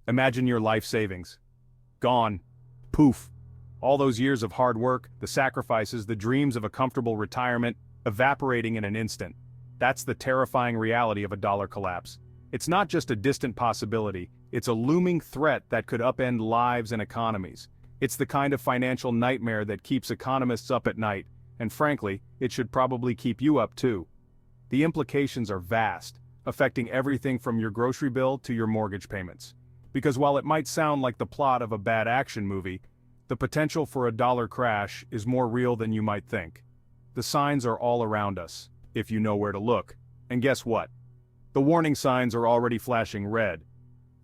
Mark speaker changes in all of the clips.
Speaker 1: Imagine your life savings. Gone. Poof. All those years of hard work, the sacrifices, the dreams of a comfortable retirement, evaporating in an instant. That's the terrifying reality of a dollar collapse. It's not just a distant possibility, it's a looming threat that could upend lives and economies. It's the kind of financial nightmare that keeps economists up at night, and frankly, it should probably keep you up too. The implications are vast, affecting everything from your grocery bill to your mortgage payments. Because while it might sound like the plot of a bad action movie, the potential for a dollar crash is more real than you might think. The signs are all around us, if you know where to look. And guess what? The warning signs are already flashing red.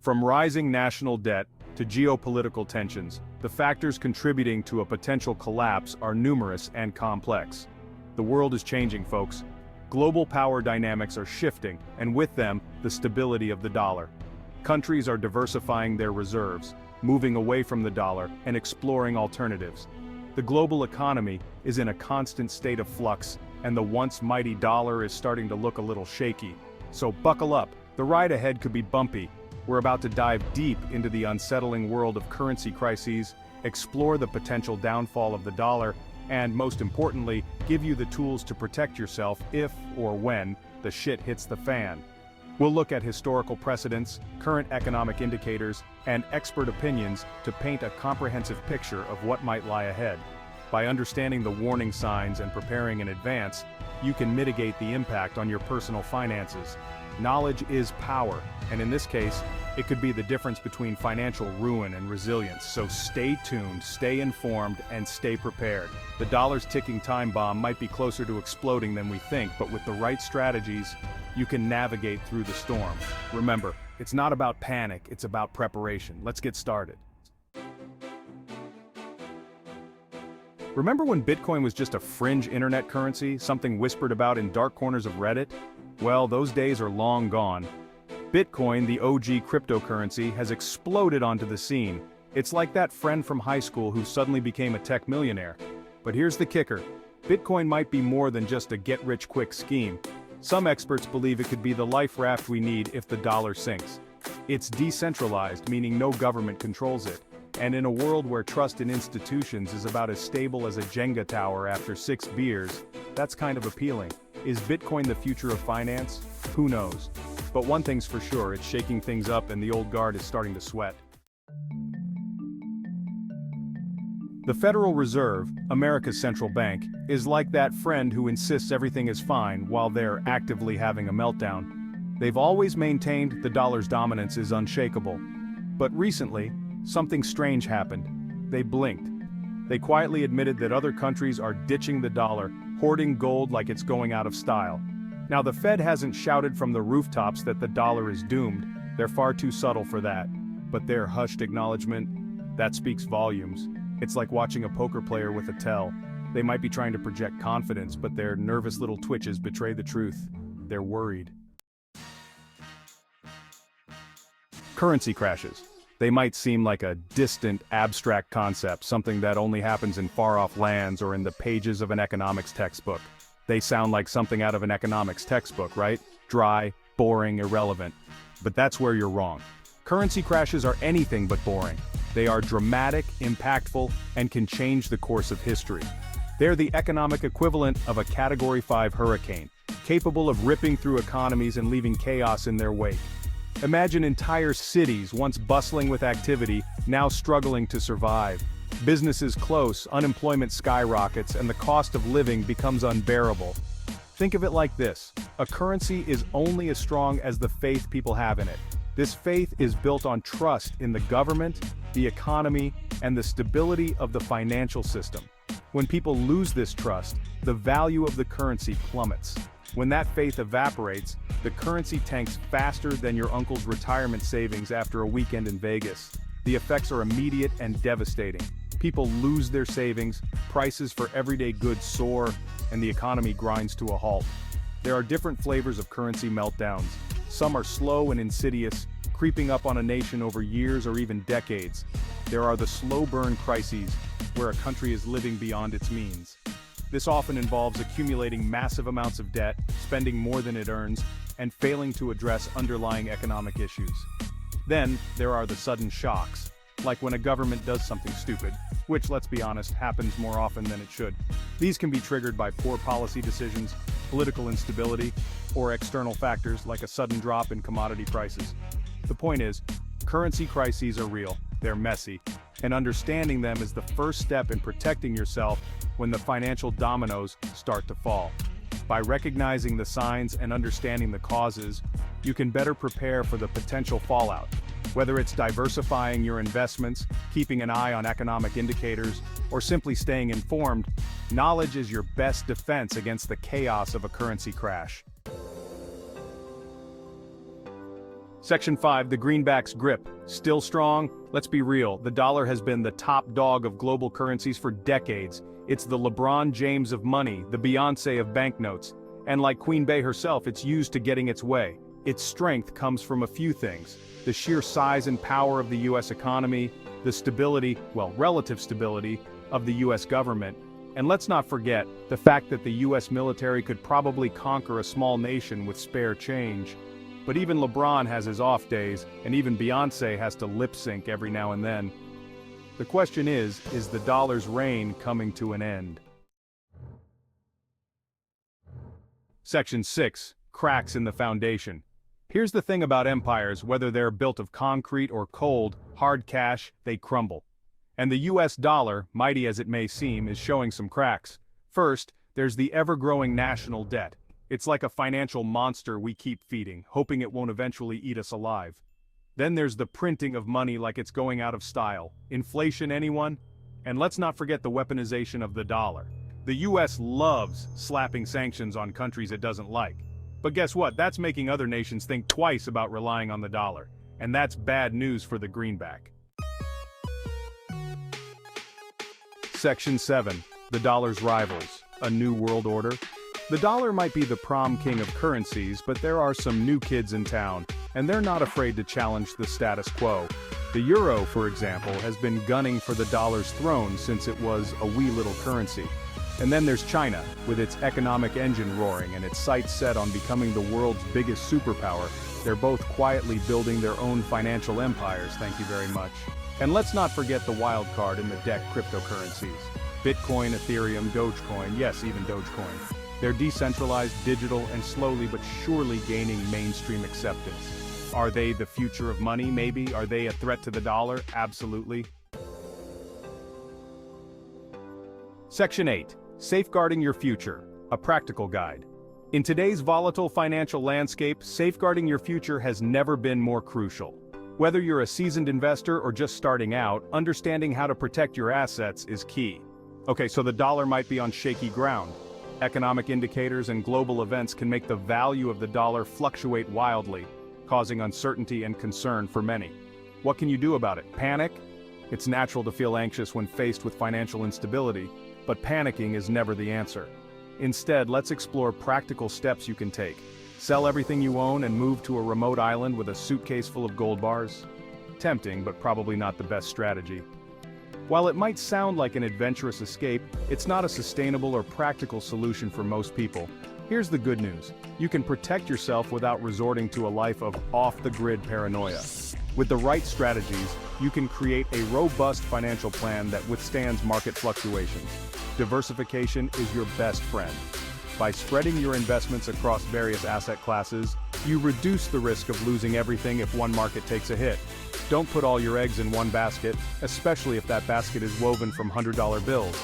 Speaker 1: From rising national debt to geopolitical tensions, the factors contributing to a potential collapse are numerous and complex. The world is changing, folks. Global power dynamics are shifting, and with them, the stability of the dollar. Countries are diversifying their reserves, moving away from the dollar and exploring alternatives. The global economy is in a constant state of flux, and the once mighty dollar is starting to look a little shaky. So buckle up, the ride ahead could be bumpy. We're about to dive deep into the unsettling world of currency crises, explore the potential downfall of the dollar, and most importantly, give you the tools to protect yourself if or when the shit hits the fan. We'll look at historical precedents, current economic indicators, and expert opinions to paint a comprehensive picture of what might lie ahead. By understanding the warning signs and preparing in advance, you can mitigate the impact on your personal finances. Knowledge is power, and in this case, it could be the difference between financial ruin and resilience. So stay tuned, stay informed, and stay prepared. The dollar's ticking time bomb might be closer to exploding than we think, but with the right strategies, you can navigate through the storm. Remember, it's not about panic, it's about preparation. Let's get started. Remember when Bitcoin was just a fringe internet currency, something whispered about in dark corners of Reddit? Well, those days are long gone. Bitcoin, the OG cryptocurrency, has exploded onto the scene. It's like that friend from high school who suddenly became a tech millionaire. But here's the kicker. Bitcoin might be more than just a get-rich-quick scheme. Some experts believe it could be the life raft we need if the dollar sinks. It's decentralized, meaning no government controls it. And in a world where trust in institutions is about as stable as a Jenga tower after 6 beers, that's kind of appealing. Is Bitcoin the future of finance? Who knows? But one thing's for sure, it's shaking things up and the old guard is starting to sweat. The Federal Reserve, America's central bank, is like that friend who insists everything is fine while they're actively having a meltdown. They've always maintained the dollar's dominance is unshakable. But recently, something strange happened. They blinked. They quietly admitted that other countries are ditching the dollar, hoarding gold like it's going out of style. Now the Fed hasn't shouted from the rooftops that the dollar is doomed. They're far too subtle for that. But their hushed acknowledgement, that speaks volumes. It's like watching a poker player with a tell. They might be trying to project confidence, but their nervous little twitches betray the truth. They're worried. Currency crashes. They might seem like a distant, abstract concept, something that only happens in far-off lands or in the pages of an economics textbook. They sound like something out of an economics textbook, right? Dry, boring, irrelevant. But that's where you're wrong. Currency crashes are anything but boring. They are dramatic, impactful, and can change the course of history. They're the economic equivalent of a Category 5 hurricane, capable of ripping through economies and leaving chaos in their wake. Imagine entire cities, once bustling with activity, now struggling to survive. Businesses close, unemployment skyrockets, and the cost of living becomes unbearable. Think of it like this. A currency is only as strong as the faith people have in it. This faith is built on trust in the government, the economy, and the stability of the financial system. When people lose this trust, the value of the currency plummets. When that faith evaporates, the currency tanks faster than your uncle's retirement savings after a weekend in Vegas. The effects are immediate and devastating. People lose their savings, prices for everyday goods soar, and the economy grinds to a halt. There are different flavors of currency meltdowns. Some are slow and insidious, creeping up on a nation over years or even decades. There are the slow burn crises, where a country is living beyond its means. This often involves accumulating massive amounts of debt, spending more than it earns, and failing to address underlying economic issues. Then, there are the sudden shocks, like when a government does something stupid, which, let's be honest, happens more often than it should. These can be triggered by poor policy decisions, political instability, or external factors like a sudden drop in commodity prices. The point is, currency crises are real, they're messy, and understanding them is the first step in protecting yourself when the financial dominoes start to fall. By recognizing the signs and understanding the causes, you can better prepare for the potential fallout. Whether it's diversifying your investments, keeping an eye on economic indicators, or simply staying informed, knowledge is your best defense against the chaos of a currency crash. Section 5, the greenback's grip. Still strong? Let's be real, the dollar has been the top dog of global currencies for decades. It's the LeBron James of money, the Beyoncé of banknotes. And like Queen Bey herself, it's used to getting its way. Its strength comes from a few things: the sheer size and power of the US economy, the stability, well, relative stability, of the US government, and let's not forget the fact that the US military could probably conquer a small nation with spare change. But even LeBron has his off days, and even Beyoncé has to lip sync every now and then. The question is the dollar's reign coming to an end? Section 6, cracks in the foundation. Here's the thing about empires: whether they're built of concrete or cold, hard cash, they crumble. And the US dollar, mighty as it may seem, is showing some cracks. First, there's the ever-growing national debt. It's like a financial monster we keep feeding, hoping it won't eventually eat us alive. Then there's the printing of money like it's going out of style. Inflation, anyone? And let's not forget the weaponization of the dollar. The US loves slapping sanctions on countries it doesn't like. But guess what? That's making other nations think twice about relying on the dollar. And that's bad news for the greenback. Section 7, the dollar's rivals. A new world order? The dollar might be the prom king of currencies, but there are some new kids in town, and they're not afraid to challenge the status quo. The euro, for example, has been gunning for the dollar's throne since it was a wee little currency. And then there's China, with its economic engine roaring and its sights set on becoming the world's biggest superpower. They're both quietly building their own financial empires, thank you very much. And let's not forget the wild card in the deck: cryptocurrencies. Bitcoin, Ethereum, Dogecoin, yes, even Dogecoin. They're decentralized, digital, and slowly but surely gaining mainstream acceptance. Are they the future of money? Maybe. Are they a threat to the dollar? Absolutely. Section 8. Safeguarding your future. A practical guide. In today's volatile financial landscape, safeguarding your future has never been more crucial. Whether you're a seasoned investor or just starting out, understanding how to protect your assets is key. Okay, so the dollar might be on shaky ground. Economic indicators and global events can make the value of the dollar fluctuate wildly, causing uncertainty and concern for many. What can you do about it? Panic? It's natural to feel anxious when faced with financial instability, but panicking is never the answer. Instead, let's explore practical steps you can take. Sell everything you own and move to a remote island with a suitcase full of gold bars? Tempting, but probably not the best strategy. While it might sound like an adventurous escape, it's not a sustainable or practical solution for most people. Here's the good news: you can protect yourself without resorting to a life of off-the-grid paranoia. With the right strategies, you can create a robust financial plan that withstands market fluctuations. Diversification is your best friend. By spreading your investments across various asset classes, you reduce the risk of losing everything if one market takes a hit. Don't put all your eggs in one basket, especially if that basket is woven from $100 bills.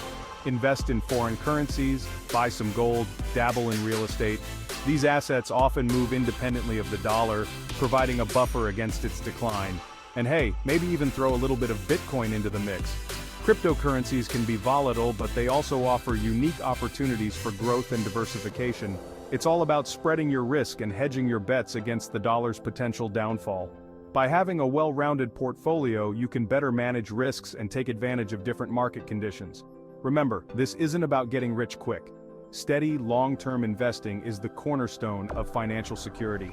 Speaker 1: Invest in foreign currencies, buy some gold, dabble in real estate. These assets often move independently of the dollar, providing a buffer against its decline. And hey, maybe even throw a little bit of Bitcoin into the mix. Cryptocurrencies can be volatile, but they also offer unique opportunities for growth and diversification. It's all about spreading your risk and hedging your bets against the dollar's potential downfall. By having a well-rounded portfolio, you can better manage risks and take advantage of different market conditions. Remember, this isn't about getting rich quick. Steady, long-term investing is the cornerstone of financial security.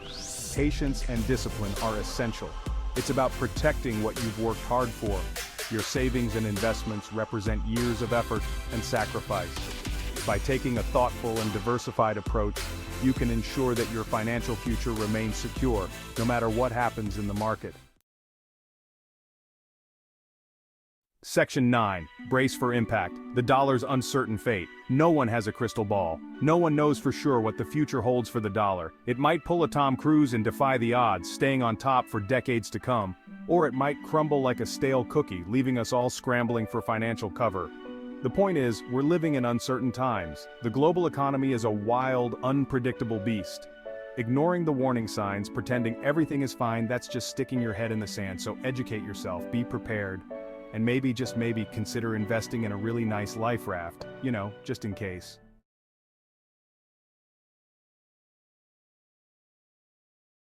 Speaker 1: Patience and discipline are essential. It's about protecting what you've worked hard for. Your savings and investments represent years of effort and sacrifice. By taking a thoughtful and diversified approach, you can ensure that your financial future remains secure, no matter what happens in the market. Section 9. Brace for impact. The dollar's uncertain fate. No one has a crystal ball. No one knows for sure what the future holds for the dollar. It might pull a Tom Cruise and defy the odds, staying on top for decades to come. Or it might crumble like a stale cookie, leaving us all scrambling for financial cover. The point is, we're living in uncertain times. The global economy is a wild, unpredictable beast. Ignoring the warning signs, pretending everything is fine, that's just sticking your head in the sand. So educate yourself, be prepared. And maybe, just maybe, consider investing in a really nice life raft, just in case.